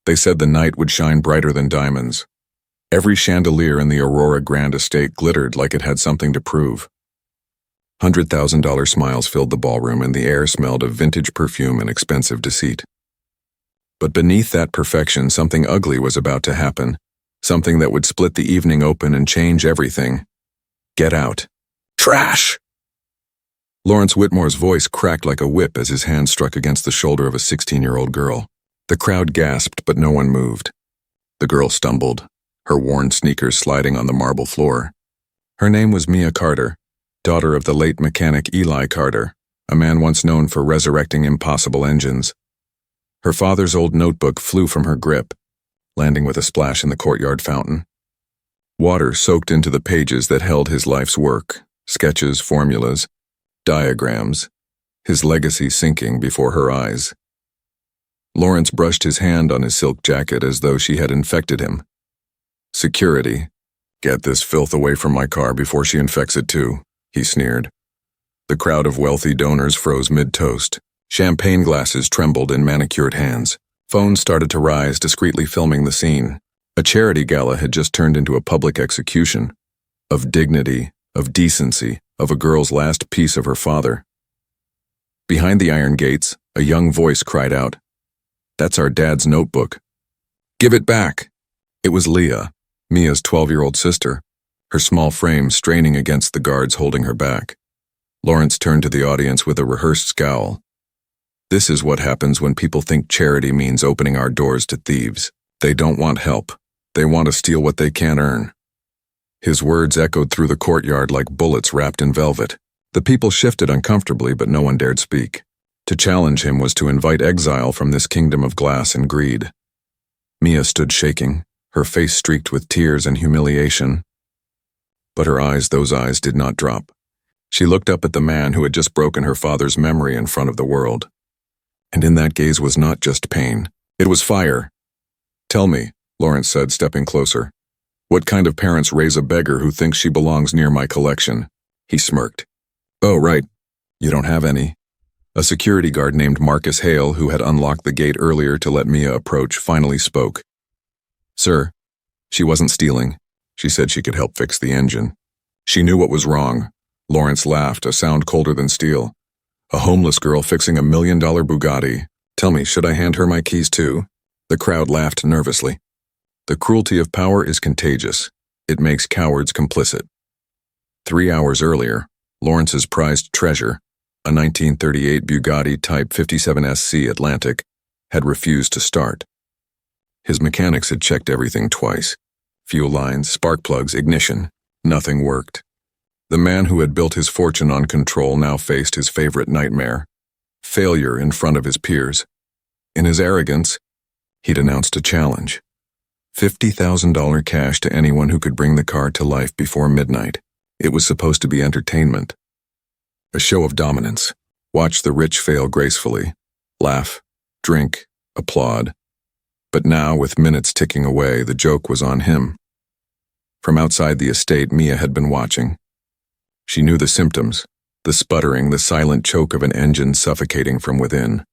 They said the night would shine brighter than diamonds. Every chandelier in the Aurora Grand estate glittered like it had something to prove. $100,000 smiles filled the ballroom, and the air smelled of vintage perfume and expensive deceit. But beneath that perfection, something ugly was about to happen, something that would split the evening open and change everything. Get out. Trash! Lawrence Whitmore's voice cracked like a whip as his hand struck against the shoulder of a 16-year-old girl. The crowd gasped, but no one moved. The girl stumbled, her worn sneakers sliding on the marble floor. Her name was Mia Carter, daughter of the late mechanic Eli Carter, a man once known for resurrecting impossible engines. Her father's old notebook flew from her grip, landing with a splash in the courtyard fountain. Water soaked into the pages that held his life's work, sketches, formulas, diagrams, his legacy sinking before her eyes. Lawrence brushed his hand on his silk jacket as though she had infected him. Security. Get this filth away from my car before she infects it too, he sneered. The crowd of wealthy donors froze mid-toast. Champagne glasses trembled in manicured hands. Phones started to rise, discreetly filming the scene. A charity gala had just turned into a public execution. Of dignity, of decency, of a girl's last piece of her father. Behind the iron gates, a young voice cried out, "That's our dad's notebook. Give it back!" It was Leah, Mia's 12-year-old sister, her small frame straining against the guards holding her back. Lawrence turned to the audience with a rehearsed scowl. This is what happens when people think charity means opening our doors to thieves. They don't want help. They want to steal what they can't earn. His words echoed through the courtyard like bullets wrapped in velvet. The people shifted uncomfortably, but no one dared speak. To challenge him was to invite exile from this kingdom of glass and greed. Mia stood shaking, her face streaked with tears and humiliation. But her eyes, those eyes, did not drop. She looked up at the man who had just broken her father's memory in front of the world. And in that gaze was not just pain. It was fire. "Tell me," Lawrence said, stepping closer. "What kind of parents raise a beggar who thinks she belongs near my collection?" He smirked. "Oh, right. You don't have any." A security guard named Marcus Hale, who had unlocked the gate earlier to let Mia approach, finally spoke. "Sir, she wasn't stealing. She said she could help fix the engine." She knew what was wrong. Lawrence laughed, a sound colder than steel. A homeless girl fixing $1 million Bugatti. Tell me, should I hand her my keys too? The crowd laughed nervously. The cruelty of power is contagious. It makes cowards complicit. 3 hours earlier, Lawrence's prized treasure, a 1938 Bugatti Type 57 SC Atlantic, had refused to start. His mechanics had checked everything twice. Fuel lines, spark plugs, ignition. Nothing worked. The man who had built his fortune on control now faced his favorite nightmare: failure in front of his peers. In his arrogance, he'd announced a challenge. $50,000 cash to anyone who could bring the car to life before midnight. It was supposed to be entertainment. A show of dominance. Watch the rich fail gracefully. Laugh, drink, applaud. But now, with minutes ticking away, the joke was on him. From outside the estate, Mia had been watching. She knew the symptoms, the sputtering, the silent choke of an engine suffocating from within.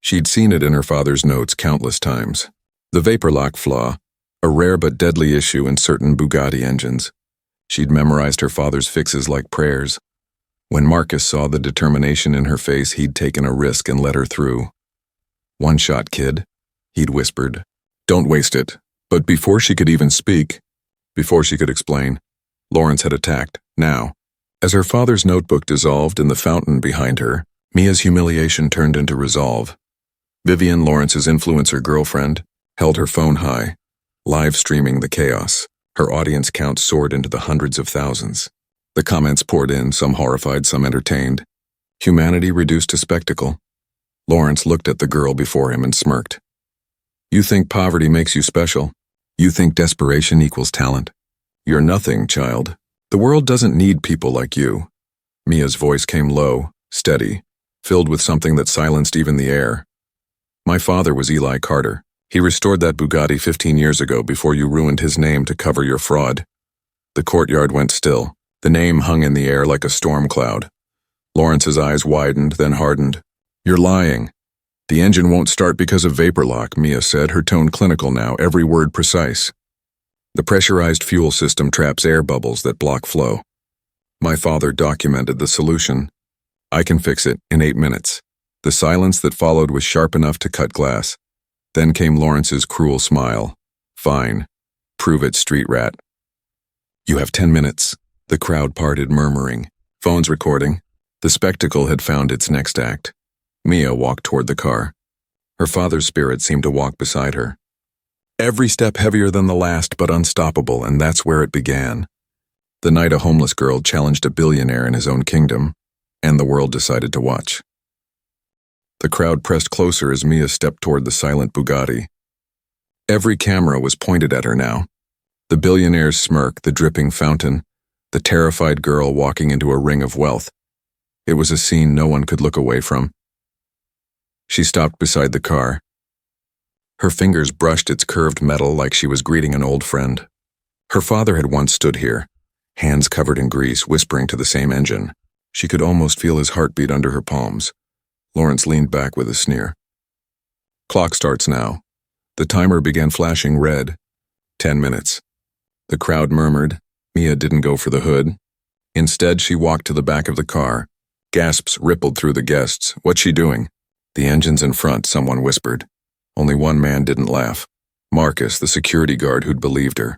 She'd seen it in her father's notes countless times. The vapor lock flaw, a rare but deadly issue in certain Bugatti engines. She'd memorized her father's fixes like prayers. When Marcus saw the determination in her face, he'd taken a risk and let her through. "One shot, kid," he'd whispered. "Don't waste it." But before she could even speak, before she could explain, Lawrence had attacked, now. As her father's notebook dissolved in the fountain behind her, Mia's humiliation turned into resolve. Vivian, Lawrence's influencer girlfriend, held her phone high, live streaming the chaos. Her audience count soared into the hundreds of thousands. The comments poured in, some horrified, some entertained. Humanity reduced to spectacle. Lawrence looked at the girl before him and smirked. "You think poverty makes you special? You think desperation equals talent? You're nothing, child. The world doesn't need people like you." Mia's voice came low, steady, filled with something that silenced even the air. "My father was Eli Carter. He restored that Bugatti 15 years ago before you ruined his name to cover your fraud." The courtyard went still. The name hung in the air like a storm cloud. Lawrence's eyes widened, then hardened. "You're lying." The engine won't start because of vapor lock, Mia said, her tone clinical now, every word precise. The pressurized fuel system traps air bubbles that block flow. My father documented the solution. I can fix it in 8 minutes. The silence that followed was sharp enough to cut glass. Then came Lawrence's cruel smile. Fine. Prove it, street rat. You have 10 minutes. The crowd parted, murmuring. Phones recording. The spectacle had found its next act. Mia walked toward the car. Her father's spirit seemed to walk beside her. Every step heavier than the last, but unstoppable, and that's where it began. The night a homeless girl challenged a billionaire in his own kingdom, and the world decided to watch. The crowd pressed closer as Mia stepped toward the silent Bugatti. Every camera was pointed at her now. The billionaire's smirk, the dripping fountain, the terrified girl walking into a ring of wealth. It was a scene no one could look away from. She stopped beside the car. Her fingers brushed its curved metal like she was greeting an old friend. Her father had once stood here, hands covered in grease, whispering to the same engine. She could almost feel his heartbeat under her palms. Lawrence leaned back with a sneer. Clock starts now. The timer began flashing red. 10 minutes. The crowd murmured. Mia didn't go for the hood. Instead, she walked to the back of the car. Gasps rippled through the guests. What's she doing? The engine's in front, someone whispered. Only one man didn't laugh. Marcus, the security guard who'd believed her.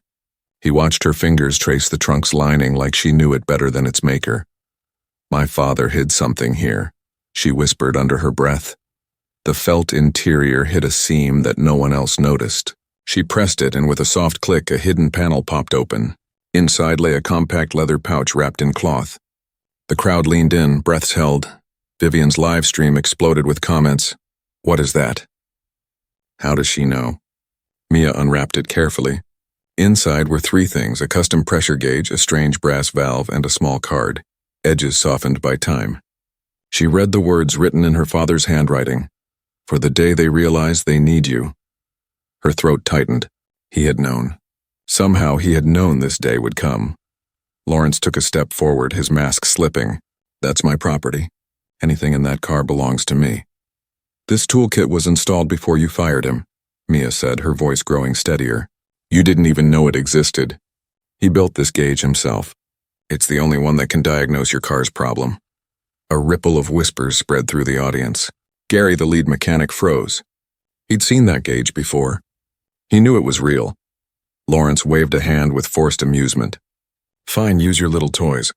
He watched her fingers trace the trunk's lining like she knew it better than its maker. My father hid something here, she whispered under her breath. The felt interior hid a seam that no one else noticed. She pressed it, and with a soft click, a hidden panel popped open. Inside lay a compact leather pouch wrapped in cloth. The crowd leaned in, breaths held. Vivian's live stream exploded with comments. What is that? How does she know? Mia unwrapped it carefully. Inside were 3 things: a custom pressure gauge, a strange brass valve, and a small card, edges softened by time. She read the words written in her father's handwriting. For the day they realize they need you. Her throat tightened. He had known. Somehow he had known this day would come. Lawrence took a step forward, his mask slipping. That's my property. Anything in that car belongs to me. This toolkit was installed before you fired him, Mia said, her voice growing steadier. You didn't even know it existed. He built this gauge himself. It's the only one that can diagnose your car's problem. A ripple of whispers spread through the audience. Gary, the lead mechanic, froze. He'd seen that gauge before. He knew it was real. Lawrence waved a hand with forced amusement. Fine, use your little toys.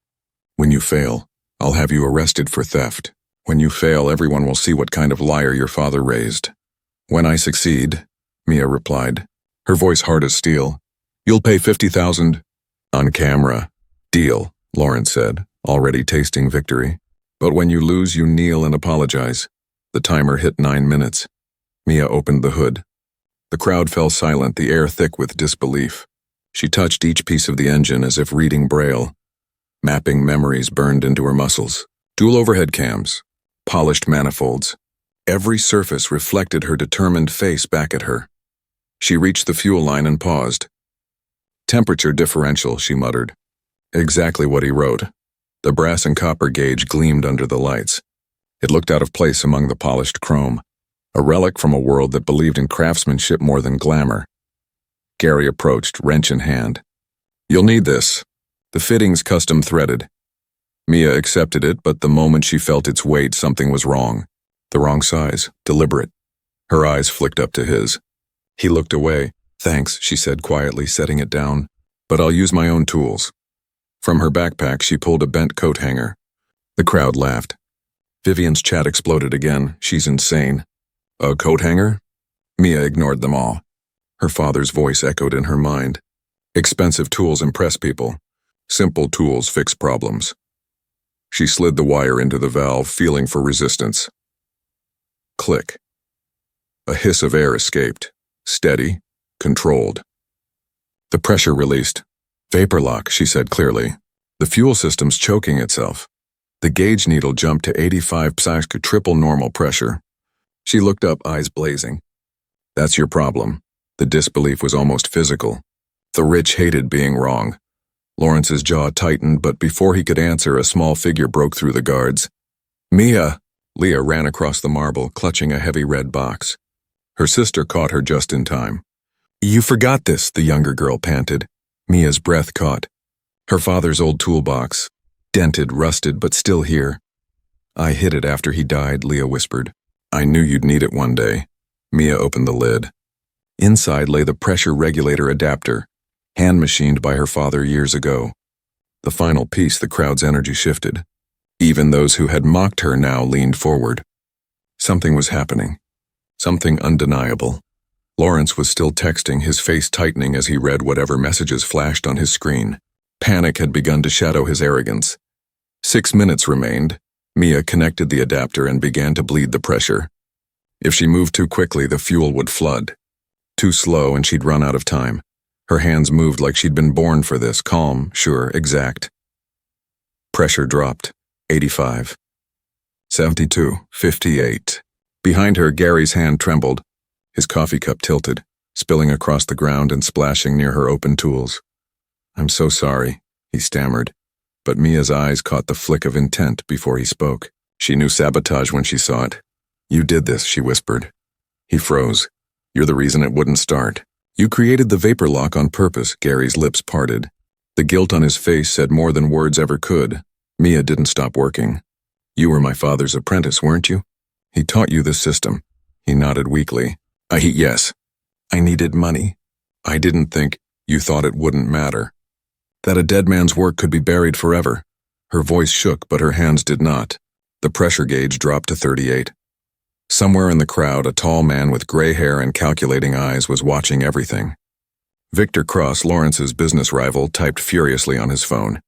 When you fail, I'll have you arrested for theft. When you fail, everyone will see what kind of liar your father raised. When I succeed, Mia replied, her voice hard as steel, you'll pay $50,000 on camera. Deal, Lawrence said, already tasting victory. But when you lose, you kneel and apologize. The timer hit 9 minutes. Mia opened the hood. The crowd fell silent, the air thick with disbelief. She touched each piece of the engine as if reading Braille. Mapping memories burned into her muscles. Dual overhead cams. Polished manifolds. Every surface reflected her determined face back at her. She reached the fuel line and paused. Temperature differential, she muttered. Exactly what he wrote. The brass and copper gauge gleamed under the lights. It looked out of place among the polished chrome. A relic from a world that believed in craftsmanship more than glamour. Gary approached, wrench in hand. You'll need this. The fitting's custom threaded. Mia accepted it, but the moment she felt its weight, something was wrong. The wrong size, deliberate. Her eyes flicked up to his. He looked away. Thanks, she said quietly, setting it down. But I'll use my own tools. From her backpack, she pulled a bent coat hanger. The crowd laughed. Vivian's chat exploded again. She's insane. A coat hanger? Mia ignored them all. Her father's voice echoed in her mind. Expensive tools impress people. Simple tools fix problems. She slid the wire into the valve, feeling for resistance. Click. A hiss of air escaped. Steady, controlled. The pressure released. Vapor lock, she said clearly. The fuel system's choking itself. The gauge needle jumped to 85 psi, triple normal pressure. She looked up, eyes blazing. That's your problem. The disbelief was almost physical. The rich hated being wrong. Lawrence's jaw tightened, but before he could answer, a small figure broke through the guards. Mia! Leah ran across the marble, clutching a heavy red box. Her sister caught her just in time. "You forgot this," the younger girl panted. Mia's breath caught. Her father's old toolbox. Dented, rusted, but still here. "I hid it after he died," Leah whispered. "I knew you'd need it one day." Mia opened the lid. Inside lay the pressure regulator adapter, hand-machined by her father years ago. The final piece, the crowd's energy shifted. Even those who had mocked her now leaned forward. Something was happening. Something undeniable. Lawrence was still texting, his face tightening as he read whatever messages flashed on his screen. Panic had begun to shadow his arrogance. 6 minutes remained. Mia connected the adapter and began to bleed the pressure. If she moved too quickly, the fuel would flood. Too slow, and she'd run out of time. Her hands moved like she'd been born for this, calm, sure, exact. Pressure dropped. 85. 72. 58. Behind her, Gary's hand trembled. His coffee cup tilted, spilling across the ground and splashing near her open tools. "I'm so sorry," he stammered. But Mia's eyes caught the flick of intent before he spoke. She knew sabotage when she saw it. "You did this," she whispered. He froze. "You're the reason it wouldn't start. You created the vapor lock on purpose." Gary's lips parted. The guilt on his face said more than words ever could. "Mia didn't stop working. You were my father's apprentice, weren't you? He taught you this system." He nodded weakly. Yes. I needed money. I didn't think you thought it wouldn't matter. That a dead man's work could be buried forever." Her voice shook, but her hands did not. The pressure gauge dropped to 38. Somewhere in the crowd, a tall man with gray hair and calculating eyes was watching everything. Victor Cross, Lawrence's business rival, typed furiously on his phone.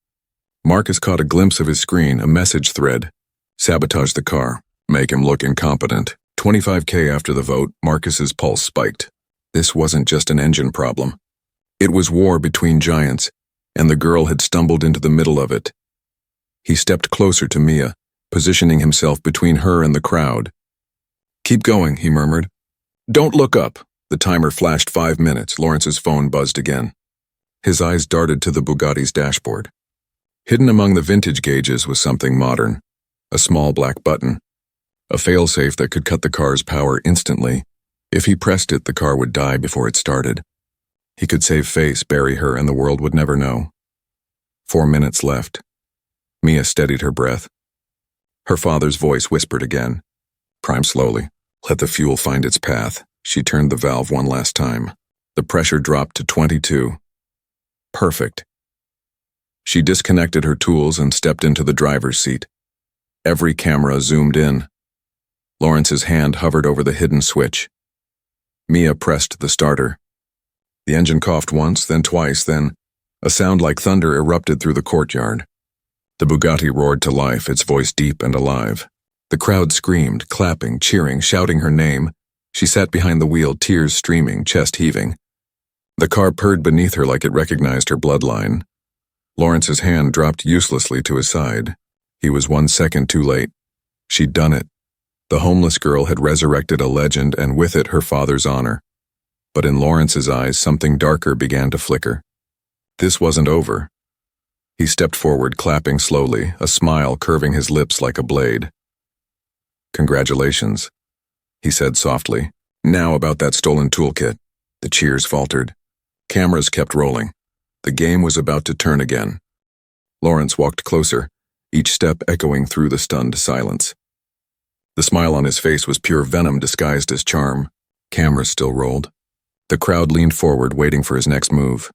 Marcus caught a glimpse of his screen, a message thread. "Sabotage the car. Make him look incompetent." 25K after the vote, Marcus's pulse spiked. This wasn't just an engine problem. It was war between giants, and the girl had stumbled into the middle of it. He stepped closer to Mia, positioning himself between her and the crowd. "Keep going," he murmured. "Don't look up." The timer flashed 5 minutes. Lawrence's phone buzzed again. His eyes darted to the Bugatti's dashboard. Hidden among the vintage gauges was something modern. A small black button. A failsafe that could cut the car's power instantly. If he pressed it, the car would die before it started. He could save face, bury her, and the world would never know. 4 minutes left. Mia steadied her breath. Her father's voice whispered again. "Prime slowly. Let the fuel find its path." She turned the valve one last time. The pressure dropped to 22. Perfect. She disconnected her tools and stepped into the driver's seat. Every camera zoomed in. Lawrence's hand hovered over the hidden switch. Mia pressed the starter. The engine coughed once, then twice, then a sound like thunder erupted through the courtyard. The Bugatti roared to life, its voice deep and alive. The crowd screamed, clapping, cheering, shouting her name. She sat behind the wheel, tears streaming, chest heaving. The car purred beneath her like it recognized her bloodline. Lawrence's hand dropped uselessly to his side. He was 1 second too late. She'd done it. The homeless girl had resurrected a legend, and with it her father's honor. But in Lawrence's eyes, something darker began to flicker. This wasn't over. He stepped forward, clapping slowly, a smile curving his lips like a blade. "Congratulations," he said softly. "Now about that stolen toolkit." The cheers faltered. Cameras kept rolling. The game was about to turn again. Lawrence walked closer, each step echoing through the stunned silence. The smile on his face was pure venom disguised as charm. Cameras still rolled. The crowd leaned forward, waiting for his next move.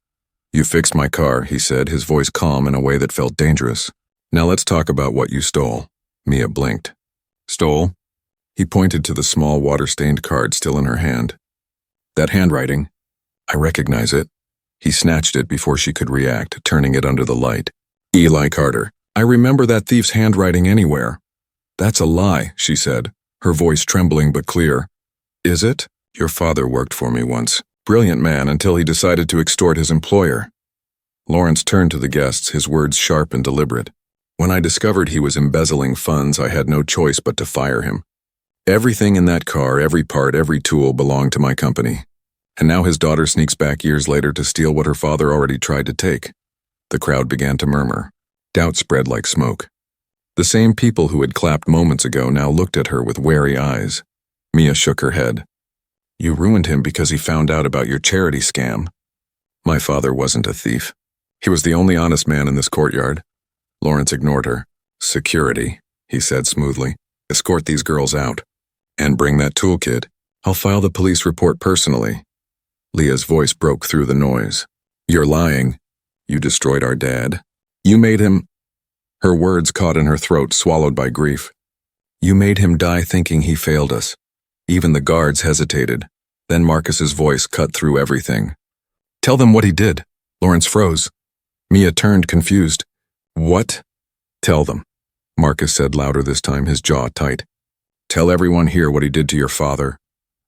"You fixed my car," he said, his voice calm in a way that felt dangerous. "Now let's talk about what you stole." Mia blinked. "Stole?" He pointed to the small water-stained card still in her hand. "That handwriting. I recognize it." He snatched it before she could react, turning it under the light. "Eli Carter. I remember that thief's handwriting anywhere." "That's a lie," she said, her voice trembling but clear. "Is it? Your father worked for me once. Brilliant man until he decided to extort his employer." Lawrence turned to the guests, his words sharp and deliberate. "When I discovered he was embezzling funds, I had no choice but to fire him. Everything in that car, every part, every tool belonged to my company. And now his daughter sneaks back years later to steal what her father already tried to take." The crowd began to murmur. Doubt spread like smoke. The same people who had clapped moments ago now looked at her with wary eyes. Mia shook her head. You ruined him because he found out about your charity scam. My father wasn't a thief. He was the only honest man in this courtyard. Lawrence ignored her. Security, he said smoothly. Escort these girls out. And bring that toolkit. I'll file the police report personally. Leah's voice broke through the noise. You're lying. You destroyed our dad. You made him... Her words caught in her throat, swallowed by grief. You made him die thinking he failed us. Even the guards hesitated. Then Marcus's voice cut through everything. Tell them what he did. Lawrence froze. Mia turned, confused. What? Tell them. Marcus said louder this time, his jaw tight. Tell everyone here what he did to your father.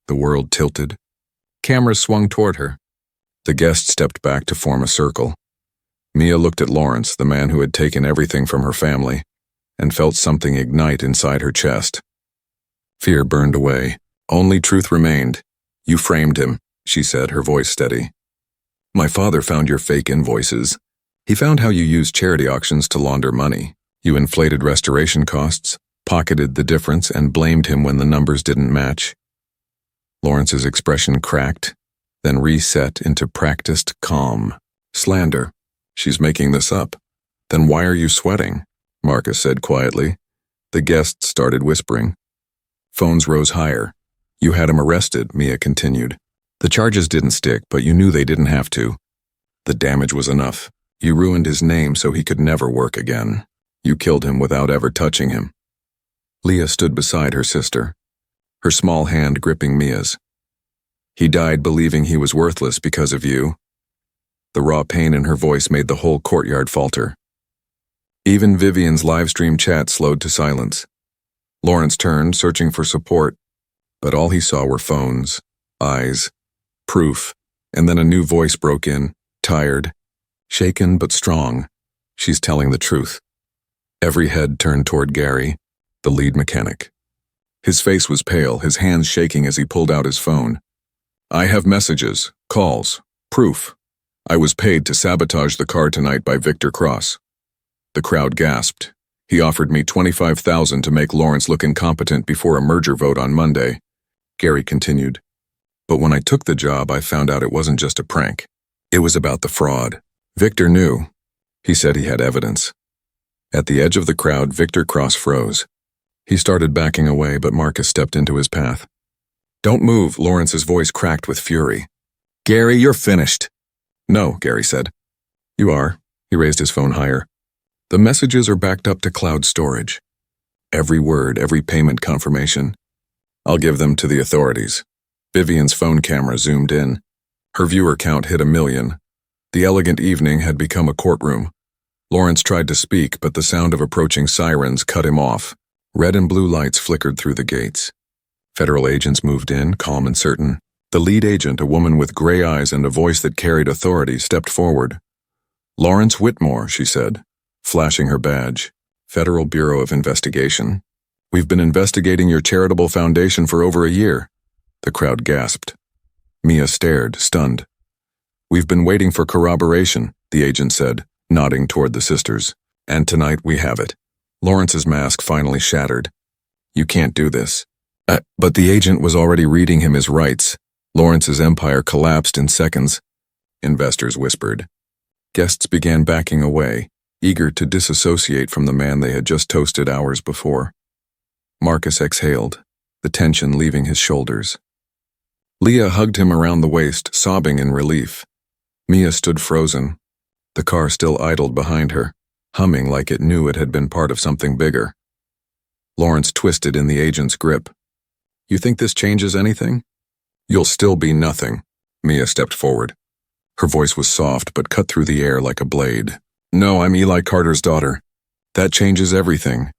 The world tilted. Cameras swung toward her. The guests stepped back to form a circle. Mia looked at Lawrence, the man who had taken everything from her family, and felt something ignite inside her chest. Fear burned away. Only truth remained. You framed him, she said, her voice steady. My father found your fake invoices. He found how you used charity auctions to launder money. You inflated restoration costs, pocketed the difference, and blamed him when the numbers didn't match. Lawrence's expression cracked, then reset into practiced calm. Slander. She's making this up. Then why are you sweating? Marcus said quietly. The guests started whispering. Phones rose higher. You had him arrested, Mia continued. The charges didn't stick, but you knew they didn't have to. The damage was enough. You ruined his name so he could never work again. You killed him without ever touching him. Leah stood beside her sister, her small hand gripping Mia's. He died believing he was worthless because of you. The raw pain in her voice made the whole courtyard falter. Even Vivian's live-stream chat slowed to silence. Lawrence turned, searching for support, but all he saw were phones, eyes, proof, and then a new voice broke in, tired, shaken but strong. She's telling the truth. Every head turned toward Gary, the lead mechanic. His face was pale, his hands shaking as he pulled out his phone. I have messages, calls, proof. I was paid to sabotage the car tonight by Victor Cross. The crowd gasped. He offered me $25,000 to make Lawrence look incompetent before a merger vote on Monday. Gary continued. But when I took the job, I found out it wasn't just a prank. It was about the fraud. Victor knew. He said he had evidence. At the edge of the crowd, Victor Cross froze. He started backing away, but Marcus stepped into his path. Don't move, Lawrence's voice cracked with fury. Gary, you're finished. No, Gary said. You are. He raised his phone higher. The messages are backed up to cloud storage. Every word, every payment confirmation. I'll give them to the authorities. Vivian's phone camera zoomed in. Her viewer count hit 1 million. The elegant evening had become a courtroom. Lawrence tried to speak, but the sound of approaching sirens cut him off. Red and blue lights flickered through the gates. Federal agents moved in, calm and certain. The lead agent, a woman with gray eyes and a voice that carried authority, stepped forward. Lawrence Whitmore, she said, flashing her badge. Federal Bureau of Investigation. We've been investigating your charitable foundation for over a year. The crowd gasped. Mia stared, stunned. We've been waiting for corroboration, the agent said, nodding toward the sisters. And tonight we have it. Lawrence's mask finally shattered. You can't do this. But the agent was already reading him his rights. Lawrence's empire collapsed in seconds. Investors whispered. Guests began backing away, eager to disassociate from the man they had just toasted hours before. Marcus exhaled, the tension leaving his shoulders. Leah hugged him around the waist, sobbing in relief. Mia stood frozen. The car still idled behind her, humming like it knew it had been part of something bigger. Lawrence twisted in the agent's grip. You think this changes anything? You'll still be nothing. Mia stepped forward. Her voice was soft but cut through the air like a blade. No, I'm Eli Carter's daughter. That changes everything.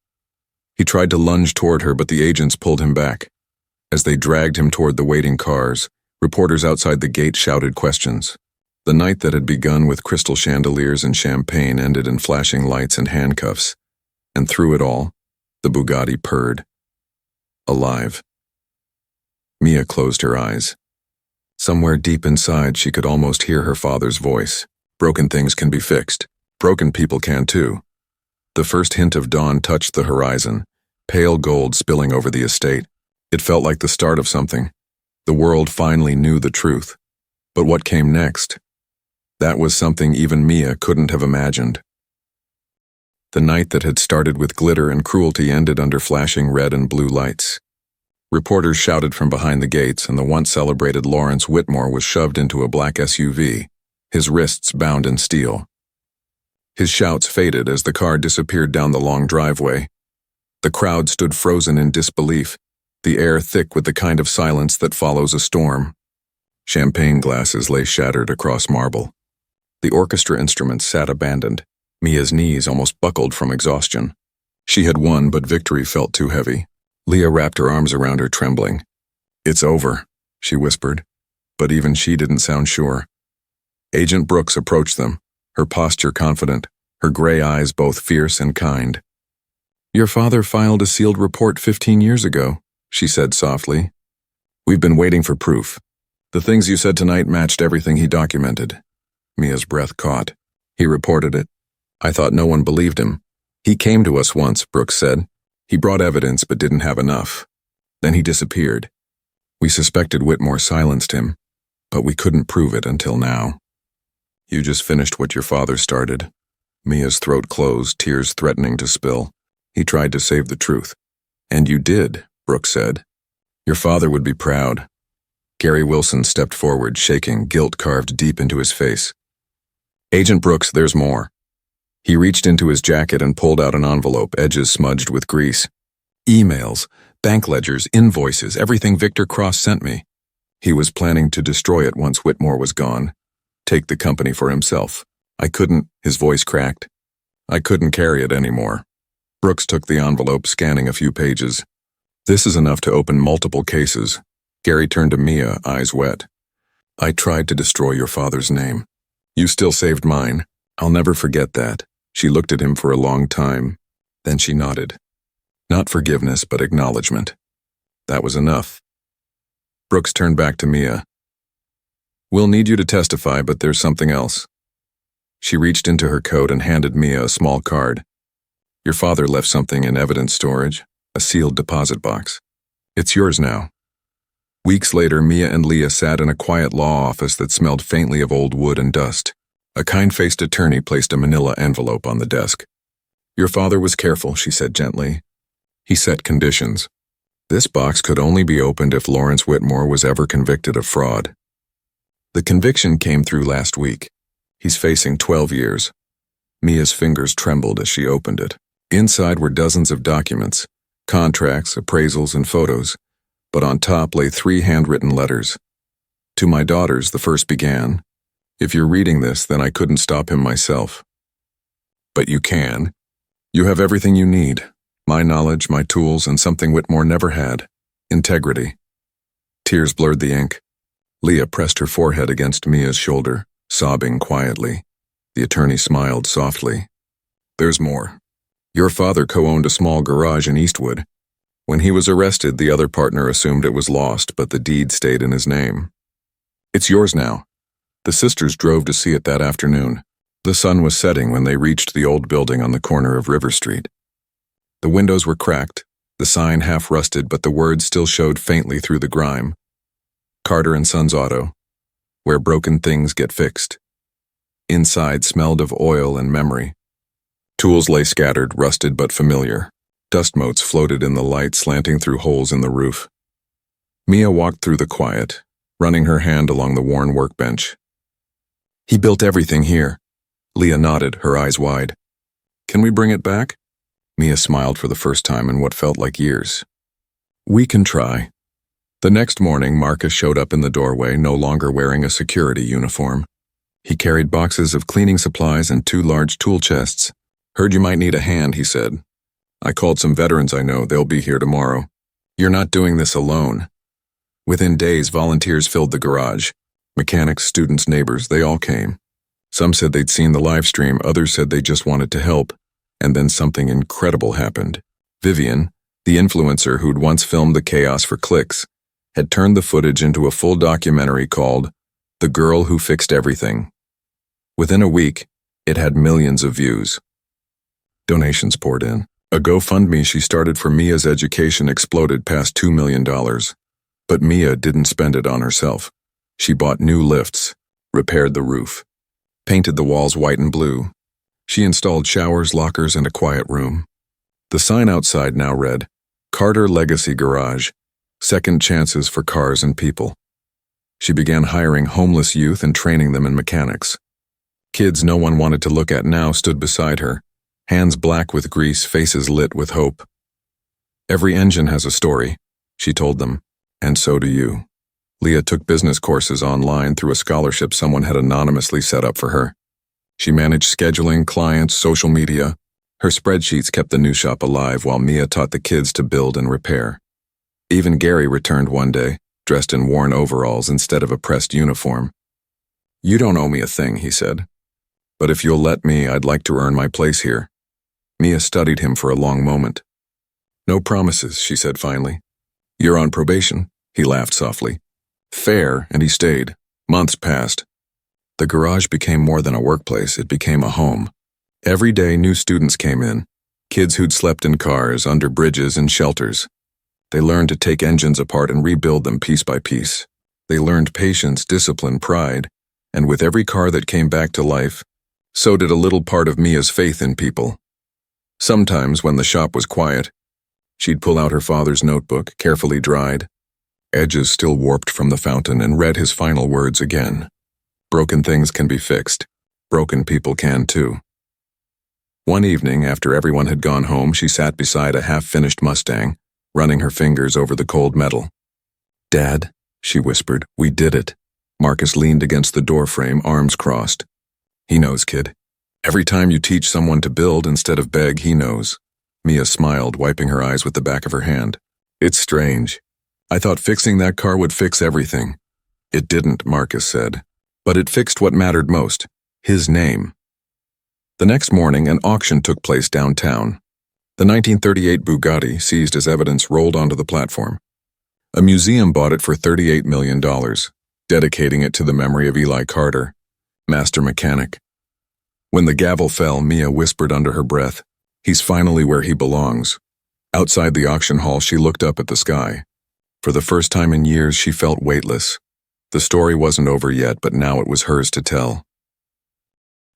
He tried to lunge toward her, but the agents pulled him back. As they dragged him toward the waiting cars, reporters outside the gate shouted questions. The night that had begun with crystal chandeliers and champagne ended in flashing lights and handcuffs. And through it all, the Bugatti purred. Alive. Mia closed her eyes. Somewhere deep inside, she could almost hear her father's voice. Broken things can be fixed. Broken people can too. The first hint of dawn touched the horizon, pale gold spilling over the estate. It felt like the start of something. The world finally knew the truth. But what came next? That was something even Mia couldn't have imagined. The night that had started with glitter and cruelty ended under flashing red and blue lights. Reporters shouted from behind the gates, and the once-celebrated Lawrence Whitmore was shoved into a black SUV, his wrists bound in steel. His shouts faded as the car disappeared down the long driveway. The crowd stood frozen in disbelief, the air thick with the kind of silence that follows a storm. Champagne glasses lay shattered across marble. The orchestra instruments sat abandoned. Mia's knees almost buckled from exhaustion. She had won, but victory felt too heavy. Leah wrapped her arms around her, trembling. "It's over," she whispered, but even she didn't sound sure. Agent Brooks approached them, her posture confident, her gray eyes both fierce and kind. "Your father filed a sealed report 15 years ago," she said softly. "We've been waiting for proof. The things you said tonight matched everything he documented." Mia's breath caught. "He reported it. I thought no one believed him. He came to us once," Brooks said. "He brought evidence but didn't have enough. Then he disappeared. We suspected Whitmore silenced him, but we couldn't prove it until now." "You just finished what your father started." Mia's throat closed, tears threatening to spill. "He tried to save the truth." "And you did," Brooks said. "Your father would be proud." Gary Wilson stepped forward, shaking, guilt carved deep into his face. "Agent Brooks, there's more." He reached into his jacket and pulled out an envelope, edges smudged with grease. "Emails, bank ledgers, invoices, everything Victor Cross sent me. He was planning to destroy it once Whitmore was gone. Take the company for himself. I couldn't," his voice cracked. "I couldn't carry it anymore." Brooks took the envelope, scanning a few pages. "This is enough to open multiple cases." Gary turned to Mia, eyes wet. "I tried to destroy your father's name. You still saved mine. I'll never forget that." She looked at him for a long time. Then she nodded. Not forgiveness, but acknowledgement. That was enough. Brooks turned back to Mia. "We'll need you to testify, but there's something else." She reached into her coat and handed Mia a small card. "Your father left something in evidence storage, a sealed deposit box. It's yours now." Weeks later, Mia and Leah sat in a quiet law office that smelled faintly of old wood and dust. A kind-faced attorney placed a manila envelope on the desk. "Your father was careful," she said gently. "He set conditions. This box could only be opened if Lawrence Whitmore was ever convicted of fraud. The conviction came through last week. He's facing 12 years. Mia's fingers trembled as she opened it. Inside were dozens of documents, contracts, appraisals, and photos, but on top lay 3 handwritten letters. "To my daughters," the first began. "If you're reading this, then I couldn't stop him myself. But you can. You have everything you need. My knowledge, my tools, and something Whitmore never had. Integrity." Tears blurred the ink. Leah pressed her forehead against Mia's shoulder, sobbing quietly. The attorney smiled softly. "There's more. Your father co-owned a small garage in Eastwood. When he was arrested, the other partner assumed it was lost, but the deed stayed in his name. It's yours now." The sisters drove to see it that afternoon. The sun was setting when they reached the old building on the corner of River Street. The windows were cracked, the sign half rusted, but the words still showed faintly through the grime. "Carter and Sons Auto, where broken things get fixed." Inside smelled of oil and memory. Tools lay scattered, rusted but familiar. Dust motes floated in the light, slanting through holes in the roof. Mia walked through the quiet, running her hand along the worn workbench. "He built everything here." Leah nodded, her eyes wide. "Can we bring it back?" Mia smiled for the first time in what felt like years. "We can try." The next morning, Marcus showed up in the doorway, no longer wearing a security uniform. He carried boxes of cleaning supplies and 2 large tool chests. "Heard you might need a hand," he said. "I called some veterans I know. They'll be here tomorrow. You're not doing this alone." Within days, volunteers filled the garage. Mechanics, students, neighbors, they all came. Some said they'd seen the live stream, others said they just wanted to help. And then something incredible happened. Vivian, the influencer who'd once filmed the chaos for clicks, had turned the footage into a full documentary called The Girl Who Fixed Everything. Within a week, it had millions of views. Donations poured in. A GoFundMe she started for Mia's education exploded past $2 million. But Mia didn't spend it on herself. She bought new lifts, repaired the roof, painted the walls white and blue. She installed showers, lockers, and a quiet room. The sign outside now read, Carter Legacy Garage, second chances for cars and people. She began hiring homeless youth and training them in mechanics. Kids no one wanted to look at now stood beside her, hands black with grease, faces lit with hope. Every engine has a story, she told them, and so do you. Leah took business courses online through a scholarship someone had anonymously set up for her. She managed scheduling, clients, social media. Her spreadsheets kept the new shop alive while Mia taught the kids to build and repair. Even Gary returned one day, dressed in worn overalls instead of a pressed uniform. You don't owe me a thing, he said. But if you'll let me, I'd like to earn my place here. Mia studied him for a long moment. No promises, she said finally. You're on probation, he laughed softly. Fair, and he stayed. Months passed. The garage became more than a workplace, it became a home. Every day new students came in, kids who'd slept in cars, under bridges and shelters. They learned to take engines apart and rebuild them piece by piece. They learned patience, discipline, pride, and with every car that came back to life, so did a little part of Mia's faith in people. Sometimes, when the shop was quiet, she'd pull out her father's notebook, carefully dried, edges still warped from the fountain, and read his final words again. Broken things can be fixed. Broken people can too. One evening, after everyone had gone home, she sat beside a half-finished Mustang, running her fingers over the cold metal. Dad, she whispered, we did it. Marcus leaned against the doorframe, arms crossed. He knows, kid. Every time you teach someone to build instead of beg, he knows. Mia smiled, wiping her eyes with the back of her hand. It's strange. I thought fixing that car would fix everything. It didn't, Marcus said. But it fixed what mattered most, his name. The next morning, an auction took place downtown. The 1938 Bugatti, seized as evidence, rolled onto the platform. A museum bought it for $38 million, dedicating it to the memory of Eli Carter, master mechanic. When the gavel fell, Mia whispered under her breath, he's finally where he belongs. Outside the auction hall, she looked up at the sky. For the first time in years, she felt weightless. The story wasn't over yet, but now it was hers to tell.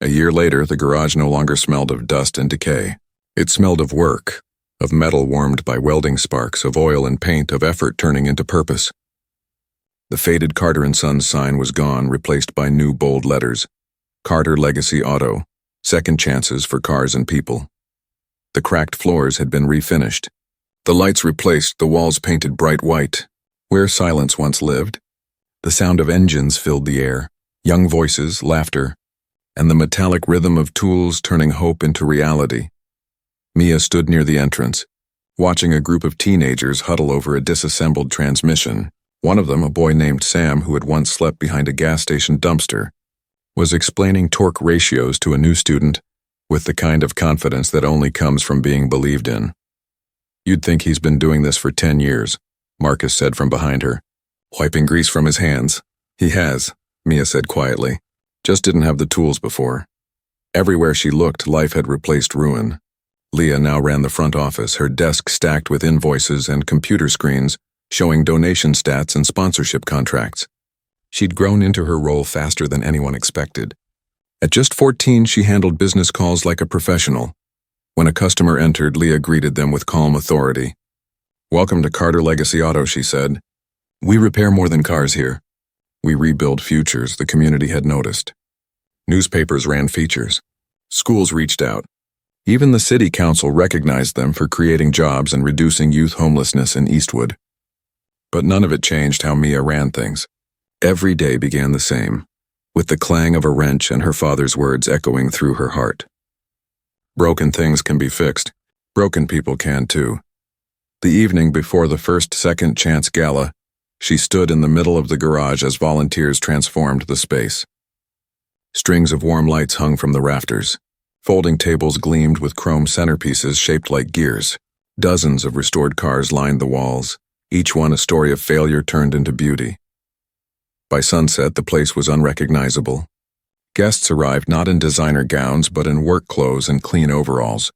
A year later, the garage no longer smelled of dust and decay. It smelled of work, of metal warmed by welding sparks, of oil and paint, of effort turning into purpose. The faded Carter & Sons sign was gone, replaced by new bold letters. Carter Legacy Auto, second chances for cars and people. The cracked floors had been refinished. The lights replaced, the walls painted bright white. Where silence once lived, the sound of engines filled the air, young voices, laughter, and the metallic rhythm of tools turning hope into reality. Mia stood near the entrance, watching a group of teenagers huddle over a disassembled transmission. One of them, a boy named Sam who had once slept behind a gas station dumpster, was explaining torque ratios to a new student with the kind of confidence that only comes from being believed in. You'd think he's been doing this for 10 years, Marcus said from behind her, wiping grease from his hands. He has, Mia said quietly, just didn't have the tools before. Everywhere she looked, life had replaced ruin. Leah now ran the front office, her desk stacked with invoices and computer screens showing donation stats and sponsorship contracts. She'd grown into her role faster than anyone expected. At just 14, she handled business calls like a professional. When a customer entered, Leah greeted them with calm authority. Welcome to Carter Legacy Auto, she said. We repair more than cars here. We rebuild futures, the community had noticed. Newspapers ran features. Schools reached out. Even the city council recognized them for creating jobs and reducing youth homelessness in Eastwood. But none of it changed how Mia ran things. Every day began the same, with the clang of a wrench and her father's words echoing through her heart. Broken things can be fixed. Broken people can too. The evening before the first second chance gala, she stood in the middle of the garage as volunteers transformed the space. Strings of warm lights hung from the rafters. Folding tables gleamed with chrome centerpieces shaped like gears. Dozens of restored cars lined the walls, each one a story of failure turned into beauty. By sunset, the place was unrecognizable. Guests arrived not in designer gowns but in work clothes and clean overalls.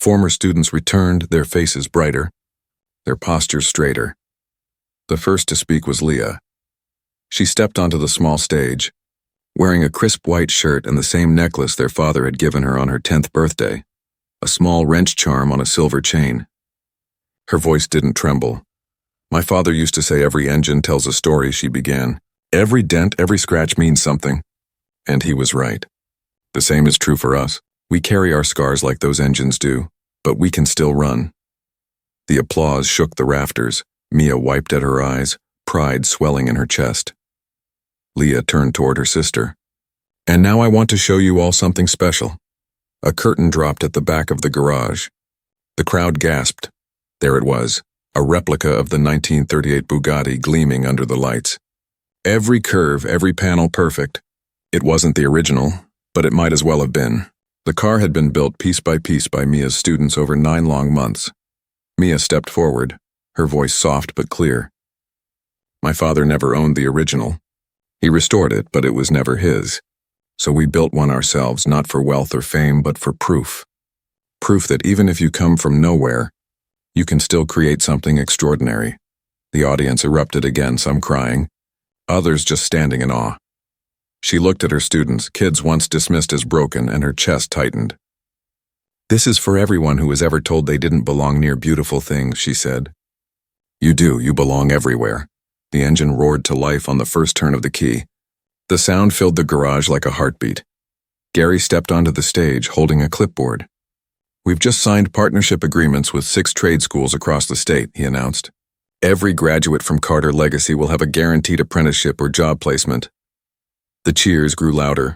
Former students returned, their faces brighter, their postures straighter. The first to speak was Leah. She stepped onto the small stage, wearing a crisp white shirt and the same necklace their father had given her on her 10th birthday, a small wrench charm on a silver chain. Her voice didn't tremble. "My father used to say every engine tells a story," she began. "Every dent, every scratch means something." And he was right. The same is true for us. We carry our scars like those engines do, but we can still run. The applause shook the rafters. Mia wiped at her eyes, pride swelling in her chest. Leah turned toward her sister. "And now I want to show you all something special." A curtain dropped at the back of the garage. The crowd gasped. There it was, a replica of the 1938 Bugatti gleaming under the lights. Every curve, every panel perfect. It wasn't the original, but it might as well have been. The car had been built piece by Mia's students over 9 long months. Mia stepped forward, her voice soft but clear. "My father never owned the original. He restored it, but it was never his. So we built one ourselves, not for wealth or fame, but for proof. Proof that even if you come from nowhere, you can still create something extraordinary." The audience erupted again, some crying, others just standing in awe. She looked at her students, kids once dismissed as broken, and her chest tightened. "This is for everyone who was ever told they didn't belong near beautiful things," she said. "You do, you belong everywhere." The engine roared to life on the first turn of the key. The sound filled the garage like a heartbeat. Gary stepped onto the stage, holding a clipboard. "We've just signed partnership agreements with 6 trade schools across the state," he announced. "Every graduate from Carter Legacy will have a guaranteed apprenticeship or job placement." The cheers grew louder.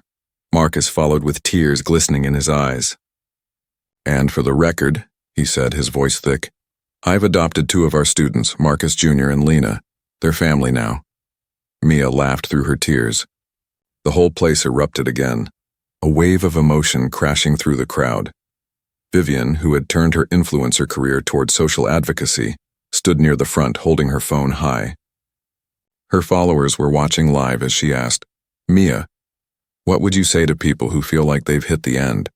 Marcus followed with tears glistening in his eyes. "And for the record," he said, his voice thick, "I've adopted 2 of our students, Marcus Jr. and Lena. They're family now." Mia laughed through her tears. The whole place erupted again, a wave of emotion crashing through the crowd. Vivian, who had turned her influencer career toward social advocacy, stood near the front holding her phone high. Her followers were watching live as she asked, "Mia, what would you say to people who feel like they've hit the end?"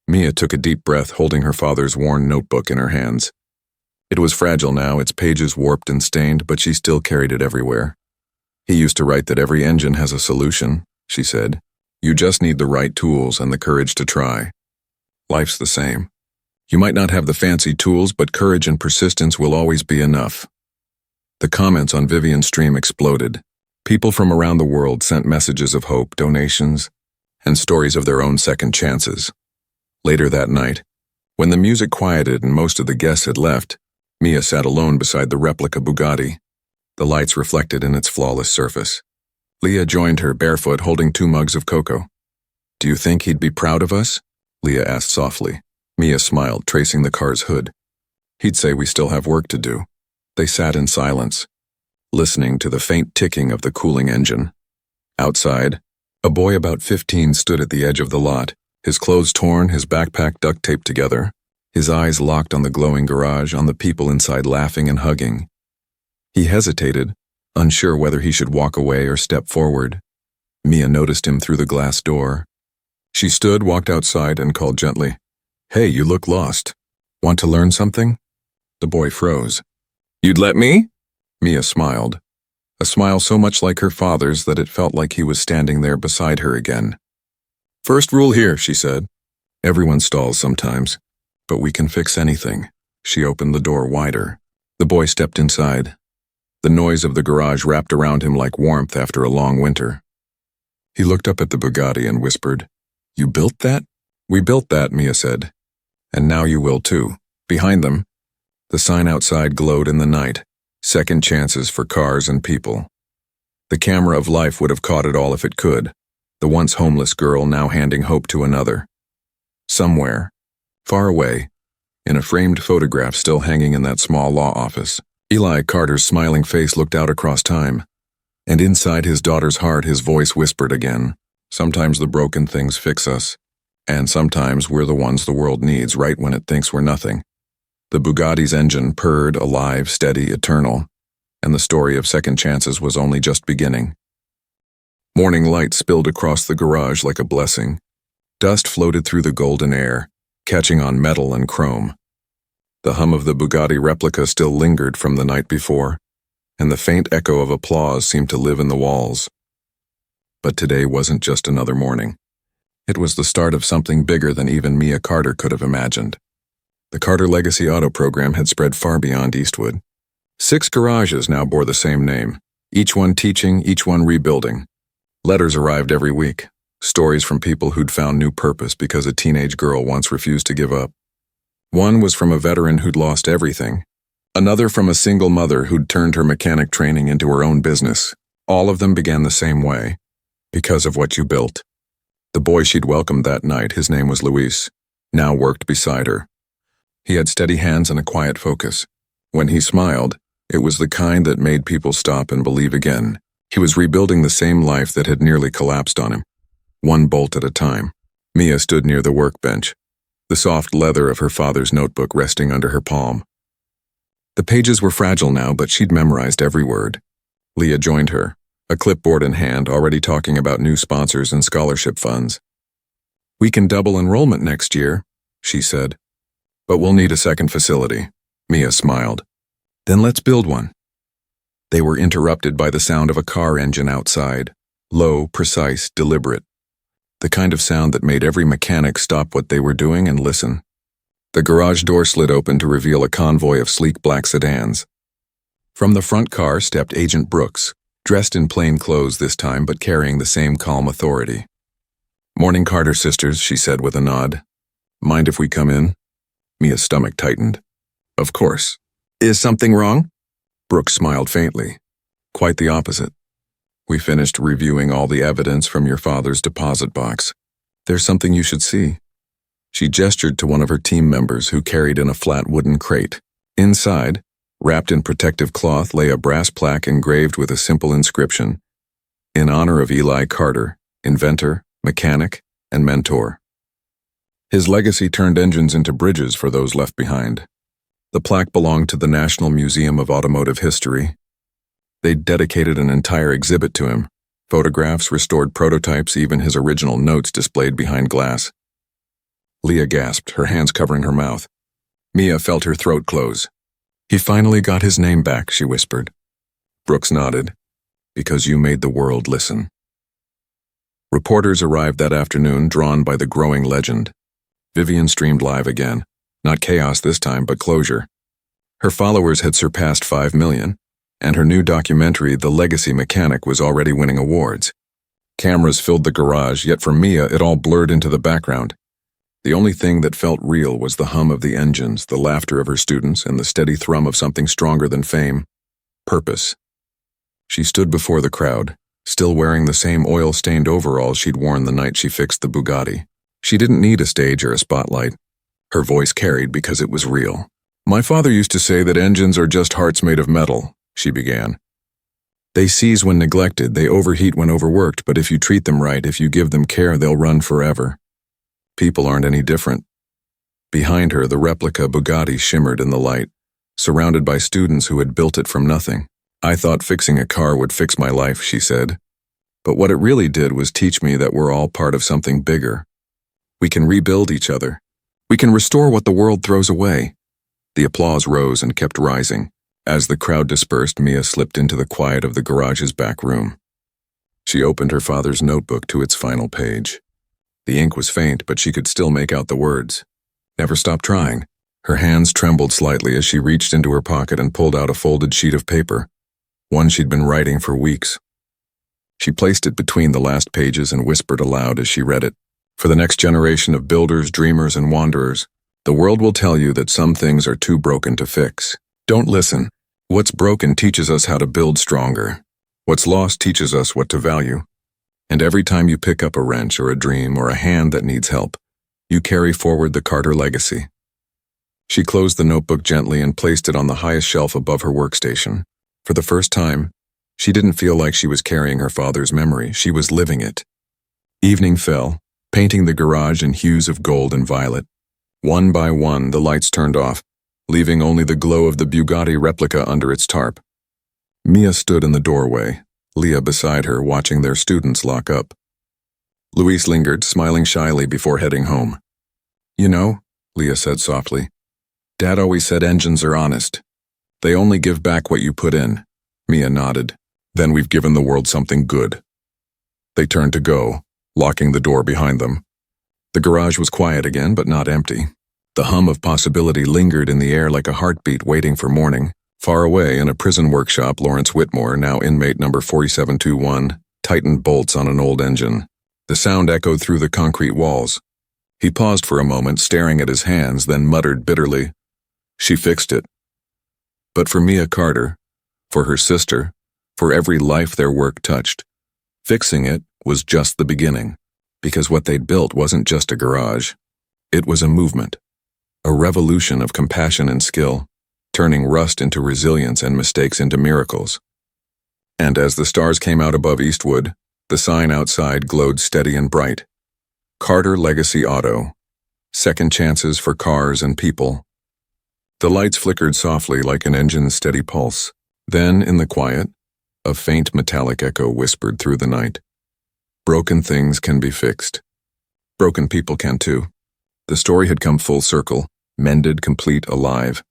Mia took a deep breath, holding her father's worn notebook in her hands. It was fragile now, its pages warped and stained, but she still carried it everywhere. "He used to write that every engine has a solution," she said. "You just need the right tools and the courage to try. Life's the same. You might not have the fancy tools, but courage and persistence will always be enough." The comments on Vivian's stream exploded. People from around the world sent messages of hope, donations, and stories of their own second chances. Later that night, when the music quieted and most of the guests had left, Mia sat alone beside the replica Bugatti. The lights reflected in its flawless surface. Leah joined her, barefoot, holding 2 mugs of cocoa. "Do you think he'd be proud of us?" Leah asked softly. Mia smiled, tracing the car's hood. "He'd say we still have work to do." They sat in silence, listening to the faint ticking of the cooling engine. Outside, a boy about 15 stood at the edge of the lot, his clothes torn, his backpack duct taped together, his eyes locked on the glowing garage, on the people inside laughing and hugging. He hesitated, unsure whether he should walk away or step forward. Mia noticed him through the glass door. She stood, walked outside, and called gently, "Hey, you look lost. Want to learn something?" The boy froze. "You'd let me?" Mia smiled, a smile so much like her father's that it felt like he was standing there beside her again. "First rule here," she said. "Everyone stalls sometimes, but we can fix anything." She opened the door wider. The boy stepped inside. The noise of the garage wrapped around him like warmth after a long winter. He looked up at the Bugatti and whispered, "You built that?" "We built that," Mia said. "And now you will too." Behind them, the sign outside glowed in the night. Second chances for cars and people. The camera of life would have caught it all if it could. The once homeless girl now handing hope to another. Somewhere, far away, in a framed photograph still hanging in that small law office, Eli Carter's smiling face looked out across time. And inside his daughter's heart, his voice whispered again, "Sometimes the broken things fix us, and sometimes we're the ones the world needs right when it thinks we're nothing." The Bugatti's engine purred, alive, steady, eternal, and the story of second chances was only just beginning. Morning light spilled across the garage like a blessing. Dust floated through the golden air, catching on metal and chrome. The hum of the Bugatti replica still lingered from the night before, and the faint echo of applause seemed to live in the walls. But today wasn't just another morning. It was the start of something bigger than even Mia Carter could have imagined. The Carter Legacy Auto program had spread far beyond Eastwood. 6 garages now bore the same name, each one teaching, each one rebuilding. Letters arrived every week, stories from people who'd found new purpose because a teenage girl once refused to give up. One was from a veteran who'd lost everything, another from a single mother who'd turned her mechanic training into her own business. All of them began the same way, because of what you built. The boy she'd welcomed that night, his name was Luis, now worked beside her. He had steady hands and a quiet focus. When he smiled, it was the kind that made people stop and believe again. He was rebuilding the same life that had nearly collapsed on him, one bolt at a time. Mia stood near the workbench, the soft leather of her father's notebook resting under her palm. The pages were fragile now, but she'd memorized every word. Leah joined her, a clipboard in hand, already talking about new sponsors and scholarship funds. "We can double enrollment next year," she said. "But we'll need a second facility." Mia smiled. "Then let's build one." They were interrupted by the sound of a car engine outside, low, precise, deliberate. The kind of sound that made every mechanic stop what they were doing and listen. The garage door slid open to reveal a convoy of sleek black sedans. From the front car stepped Agent Brooks, dressed in plain clothes this time but carrying the same calm authority. "Morning, Carter sisters," she said with a nod. "Mind if we come in?" Mia's stomach tightened. "Of course." "Is something wrong?" Brooks smiled faintly. "Quite the opposite. We finished reviewing all the evidence from your father's deposit box. There's something you should see." She gestured to one of her team members who carried in a flat wooden crate. Inside, wrapped in protective cloth, lay a brass plaque engraved with a simple inscription, "In honor of Eli Carter, inventor, mechanic, and mentor. His legacy turned engines into bridges for those left behind." The plaque belonged to the National Museum of Automotive History. They'd dedicated an entire exhibit to him, photographs, restored prototypes, even his original notes displayed behind glass. Leah gasped, her hands covering her mouth. Mia felt her throat close. "He finally got his name back," she whispered. Brooks nodded. "Because you made the world listen." Reporters arrived that afternoon, drawn by the growing legend. Vivian streamed live again. Not chaos this time, but closure. Her followers had surpassed 5 million, and her new documentary, The Legacy Mechanic, was already winning awards. Cameras filled the garage, yet for Mia it all blurred into the background. The only thing that felt real was the hum of the engines, the laughter of her students, and the steady thrum of something stronger than fame: purpose. She stood before the crowd, still wearing the same oil-stained overalls she'd worn the night she fixed the Bugatti. She didn't need a stage or a spotlight. Her voice carried because it was real. "My father used to say that engines are just hearts made of metal," she began. "They seize when neglected, they overheat when overworked, but if you treat them right, if you give them care, they'll run forever. People aren't any different." Behind her, the replica Bugatti shimmered in the light, surrounded by students who had built it from nothing. "I thought fixing a car would fix my life," she said. "But what it really did was teach me that we're all part of something bigger. We can rebuild each other. We can restore what the world throws away." The applause rose and kept rising. As the crowd dispersed, Mia slipped into the quiet of the garage's back room. She opened her father's notebook to its final page. The ink was faint, but she could still make out the words. "Never stop trying." Her hands trembled slightly as she reached into her pocket and pulled out a folded sheet of paper, one she'd been writing for weeks. She placed it between the last pages and whispered aloud as she read it. "For the next generation of builders, dreamers, and wanderers, the world will tell you that some things are too broken to fix. Don't listen. What's broken teaches us how to build stronger. What's lost teaches us what to value. And every time you pick up a wrench or a dream or a hand that needs help, you carry forward the Carter legacy." She closed the notebook gently and placed it on the highest shelf above her workstation. For the first time, she didn't feel like she was carrying her father's memory. She was living it. Evening fell, painting the garage in hues of gold and violet. One by one, the lights turned off, leaving only the glow of the Bugatti replica under its tarp. Mia stood in the doorway, Leah beside her, watching their students lock up. Luis lingered, smiling shyly before heading home. "You know, Leah said softly. Dad always said engines are honest. They only give back what you put in. Mia nodded. Then we've given the world something good. They turned to go, locking the door behind them. The garage was quiet again, but not empty. The hum of possibility lingered in the air like a heartbeat waiting for morning. Far away in a prison workshop, Lawrence Whitmore, now inmate number 4721, tightened bolts on an old engine. The sound echoed through the concrete walls. He paused for a moment, staring at his hands, then muttered bitterly, "She fixed it." But for Mia Carter, for her sister, for every life their work touched, fixing it was just the beginning, because what they'd built wasn't just a garage. It was a movement, a revolution of compassion and skill, turning rust into resilience and mistakes into miracles. And as the stars came out above Eastwood, the sign outside glowed steady and bright. Carter Legacy Auto. Second chances for cars and people. The lights flickered softly like an engine's steady pulse. Then, in the quiet, a faint metallic echo whispered through the night. Broken things can be fixed. Broken people can too. The story had come full circle, mended, complete, alive.